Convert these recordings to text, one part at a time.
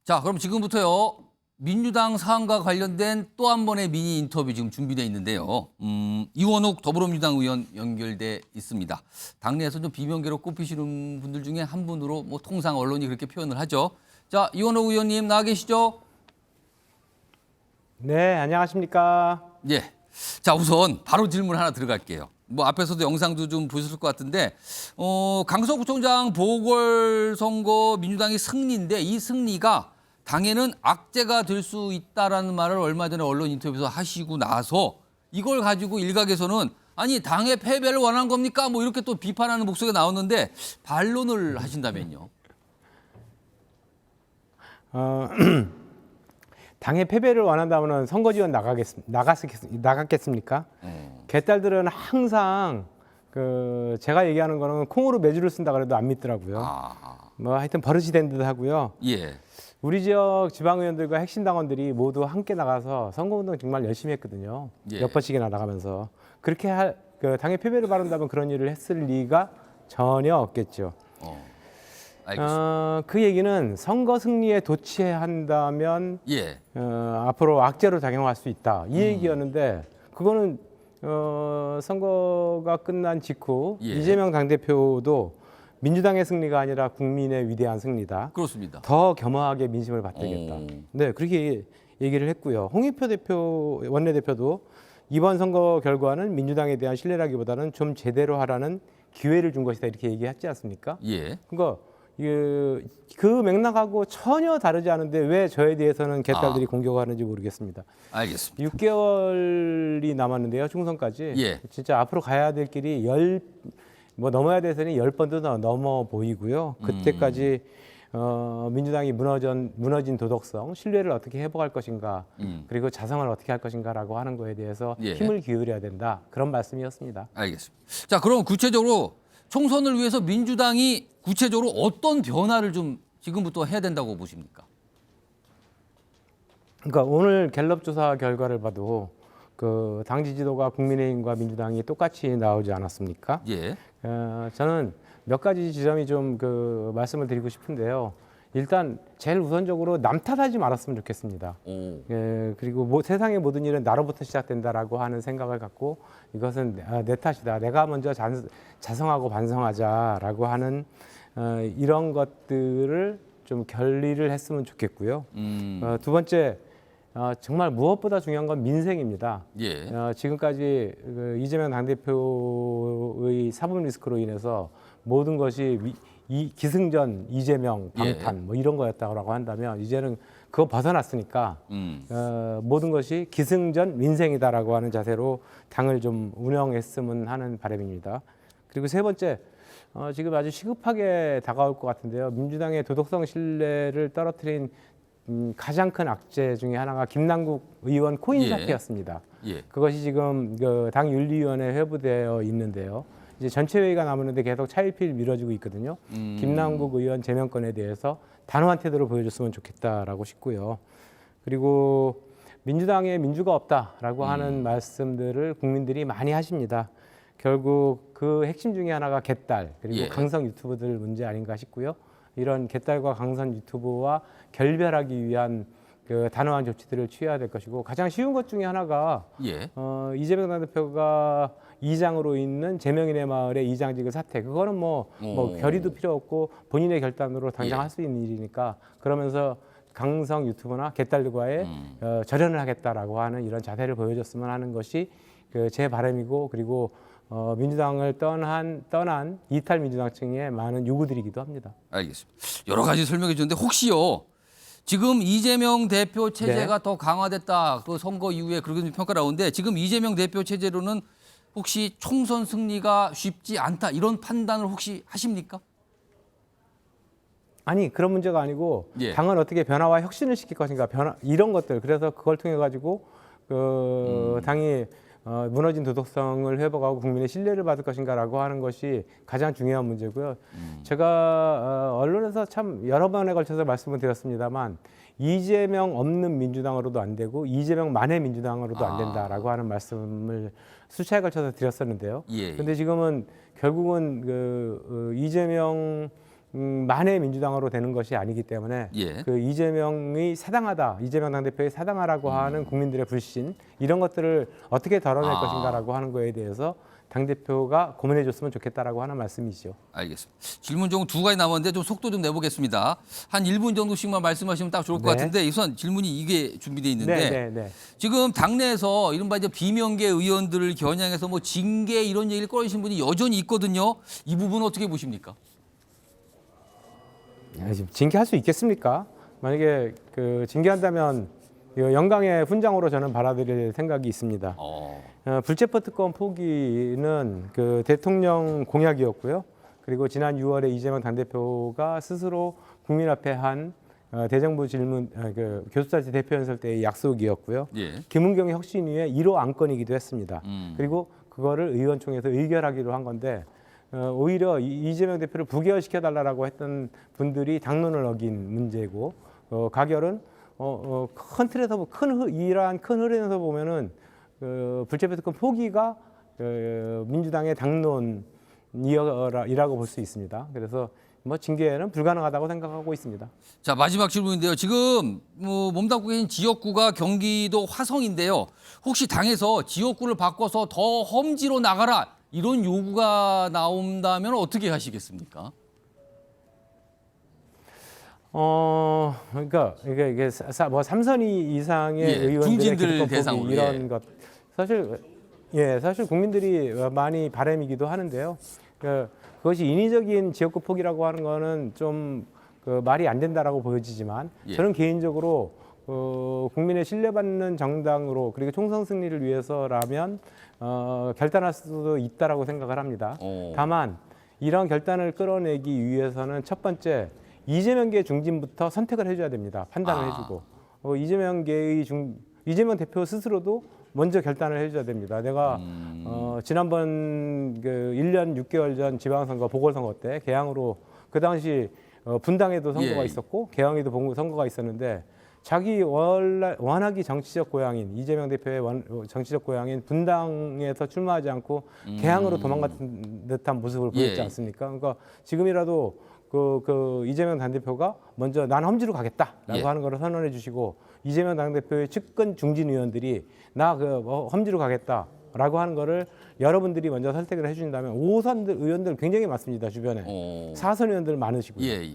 자, 그럼 지금부터요. 민주당 사안과 관련된 또 한 번의 미니 인터뷰 지금 준비되어 있는데요. 이원욱 더불어민주당 의원 연결돼 있습니다. 당내에서 좀 비명계로 꼽히시는 분들 중에 한 분으로 뭐 통상 언론이 그렇게 표현을 하죠. 자, 이원욱 의원님 나와 계시죠? 네, 안녕하십니까. 예. 자, 우선 바로 질문 하나 들어갈게요. 뭐 앞에서도 영상도 좀 보셨을 것 같은데, 강서구청장 보궐선거 민주당이 승리인데 이 승리가 당에는 악재가 될 수 있다라는 말을 얼마 전에 언론 인터뷰에서 하시고 나서 이걸 가지고 일각에서는 아니 당의 패배를 원한 겁니까? 뭐 이렇게 또 비판하는 목소리가 나오는데 반론을 하신다면요. 당의 패배를 원한다면 선거 지원 나갔겠습니까? 개딸들은 항상 제가 얘기하는 거는 콩으로 매주를 쓴다 그래도 안 믿더라고요. 뭐 하여튼 버릇이 된 듯 하고요. 예. 우리 지역 지방의원들과 핵심 당원들이 모두 함께 나가서 선거운동 정말 열심히 했거든요. 예. 몇 번씩이나 나가면서 그렇게 당의 패배를 바란다면 그런 일을 했을 리가 전혀 없겠죠. 알겠습니다. 그 얘기는 선거 승리에 도취한다면 예. 앞으로 악재로 작용할 수 있다 이 얘기였는데 그거는 선거가 끝난 직후 예. 이재명 당대표도 민주당의 승리가 아니라 국민의 위대한 승리다. 그렇습니다. 더 겸허하게 민심을 받들겠다. 네, 그렇게 얘기를 했고요. 홍익표 원내대표도 이번 선거 결과는 민주당에 대한 신뢰라기보다는 좀 제대로 하라는 기회를 준 것이다 이렇게 얘기했지 않습니까? 예. 그러니까 그 맥락하고 전혀 다르지 않은데 왜 저에 대해서는 개딸들이 공격하는지 모르겠습니다. 알겠습니다. 6개월이 남았는데요, 총선까지. 예. 진짜 앞으로 가야 될 길이 넘어야 돼서는 10번도 넘어 보이고요. 그때까지 민주당이 무너진 도덕성, 신뢰를 어떻게 회복할 것인가, 그리고 자성을 어떻게 할 것인가라고 하는 거에 대해서 예. 힘을 기울여야 된다. 그런 말씀이었습니다. 알겠습니다. 자, 그럼 구체적으로 총선을 위해서 민주당이 구체적으로 어떤 변화를 좀 지금부터 해야 된다고 보십니까? 그러니까 오늘 갤럽 조사 결과를 봐도 당 지지도가 국민의힘과 민주당이 똑같이 나오지 않았습니까? 예. 저는 몇 가지 지점이 좀 말씀을 드리고 싶은데요. 일단 제일 우선적으로 남 탓하지 말았으면 좋겠습니다. 그리고 세상의 모든 일은 나로부터 시작된다라고 하는 생각을 갖고 이것은 내 탓이다. 내가 먼저 자성하고 반성하자라고 하는 이런 것들을 좀 결리를 했으면 좋겠고요. 두 번째, 정말 무엇보다 중요한 건 민생입니다. 예. 지금까지 이재명 당대표의 사법 리스크로 인해서 모든 것이 기승전 이재명 방탄 뭐 이런 거였다고 한다면 이제는 그거 벗어났으니까 모든 것이 기승전 민생이다라고 하는 자세로 당을 좀 운영했으면 하는 바람입니다. 그리고 세 번째, 지금 아주 시급하게 다가올 것 같은데요. 민주당의 도덕성 신뢰를 떨어뜨린 가장 큰 악재 중에 하나가 김남국 의원 코인 사태였습니다. 예. 그것이 지금 당 윤리위원회에 회부되어 있는데요. 이제 전체 회의가 남았는데 계속 차일피일 미뤄지고 있거든요. 김남국 의원 제명권에 대해서 단호한 태도를 보여줬으면 좋겠다라고 싶고요. 그리고 민주당에 민주가 없다라고 하는 말씀들을 국민들이 많이 하십니다. 결국 그 핵심 중에 하나가 개딸 그리고 강성 유튜버들 문제 아닌가 싶고요. 이런 개딸과 강성 유튜버와 결별하기 위한 단호한 조치들을 취해야 될 것이고 가장 쉬운 것 중에 하나가 이재명 당대표가 이장으로 있는 제명인의 마을의 이장직을 사퇴. 그거는 뭐 결의도 필요 없고 본인의 결단으로 당장 할 수 있는 일이니까 그러면서 강성 유튜버나 개딸들과의 절연을 하겠다라고 하는 이런 자세를 보여줬으면 하는 것이 제 바람이고 그리고 민주당을 떠난 이탈 민주당층의 많은 요구들이기도 합니다. 알겠습니다. 여러 가지 설명해 주는데 혹시요. 지금 이재명 대표 체제가 더 강화됐다. 그 선거 이후에 그렇게 평가가 나오는데 지금 이재명 대표 체제로는 혹시 총선 승리가 쉽지 않다. 이런 판단을 혹시 하십니까? 아니 그런 문제가 아니고 당을 어떻게 변화와 혁신을 시킬 것인가 이런 것들 그래서 그걸 통해 가지고 당이 무너진 도덕성을 회복하고 국민의 신뢰를 받을 것인가라고 하는 것이 가장 중요한 문제고요. 제가 언론에서 참 여러 번에 걸쳐서 말씀을 드렸습니다만 이재명 없는 민주당으로도 안 되고 이재명만의 민주당으로도 안 된다라고 하는 말씀을 수차에 걸쳐서 드렸었는데요. 그런데 지금은 결국은 이재명 만의 민주당으로 되는 것이 아니기 때문에 예. 그 이재명이 사당하다, 이재명 당대표의 사당하라고 하는 국민들의 불신 이런 것들을 어떻게 덜어낼 것인가라고 하는 거에 대해서 당대표가 고민해줬으면 좋겠다라고 하는 말씀이죠. 알겠습니다. 질문 좀 두 가지 남았는데 좀 속도 좀 내보겠습니다. 한 1분 정도씩만 말씀하시면 딱 좋을 것 네. 같은데 우선 질문이 이게 준비되어 있는데 네. 지금 당내에서 이른바 이제 비명계 의원들을 겨냥해서 뭐 징계 이런 얘기를 꺼내신 분이 여전히 있거든요. 이 부분은 어떻게 보십니까? 지금 징계할 수 있겠습니까? 만약에 그 징계한다면 영광의 훈장으로 저는 받아들일 생각이 있습니다. 불체포 특권 포기는 그 대통령 공약이었고요. 그리고 지난 6월에 이재명 당대표가 스스로 국민 앞에 한 대정부 질문 그 교수단체 대표연설 때의 약속이었고요. 예. 김은경의 혁신위의 1호 안건이기도 했습니다. 그리고 그거를 의원총회에서 의결하기로 한 건데 오히려 이재명 대표를 부결시켜달라고 했던 분들이 당론을 어긴 문제고 가결은 큰 틀에서 이러한 큰 흐름에서 보면은 불체포 특권 포기가 민주당의 당론이라고 볼 수 있습니다. 그래서 뭐 징계는 불가능하다고 생각하고 있습니다. 자, 마지막 질문인데요. 지금 몸담고 계신 지역구가 경기도 화성인데요. 혹시 당에서 지역구를 바꿔서 더 험지로 나가라 이런 요구가 나온다면 어떻게 하시겠습니까? 그러니까 이게 뭐 3선위 이상의 예, 의원들의 중진들 기득권 포기 대상으로, 이런 예. 것 사실 국민들이 많이 바람이기도 하는데요. 그것이 인위적인 지역구 포기라고 하는 거는 좀 말이 안 된다라고 보여지지만 예. 저는 개인적으로 국민의 신뢰받는 정당으로 그리고 총선 승리를 위해서라면 결단할 수도 있다라고 생각을 합니다. 다만 이런 결단을 끌어내기 위해서는 첫 번째 이재명계 중진부터 선택을 해줘야 됩니다. 판단을 해주고 이재명 대표 스스로도 먼저 결단을 해줘야 됩니다. 내가 지난번 그 1년 6개월 전 지방선거 보궐선거 때 개항으로 그 당시 분당에도 선거가 예. 있었고 개항에도 선거가 있었는데 자기 워낙이 정치적 고향인 이재명 대표의 정치적 고향인 분당에서 출마하지 않고 개항으로 도망갔던 듯한 모습을 보였지 예. 않습니까? 그러니까 지금이라도 그 이재명 당대표가 먼저 난 험지로 가겠다라고 예. 하는 것을 선언해 주시고 이재명 당대표의 측근 중진 의원들이 나 험지로 가겠다라고 하는 거를 여러분들이 먼저 설득을 해주신다면 5선 의원들 굉장히 많습니다 주변에 4선 의원들 많으시고요. 예.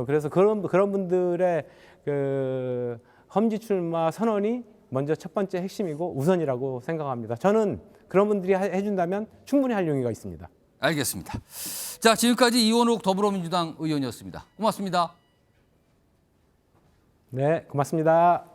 그래서 그런 분들의 그 험지 출마 선언이 먼저 첫 번째 핵심이고 우선이라고 생각합니다. 저는 그런 분들이 해준다면 충분히 할 용의가 있습니다. 알겠습니다. 자, 지금까지 이원욱 더불어민주당 의원이었습니다. 고맙습니다. 네, 고맙습니다.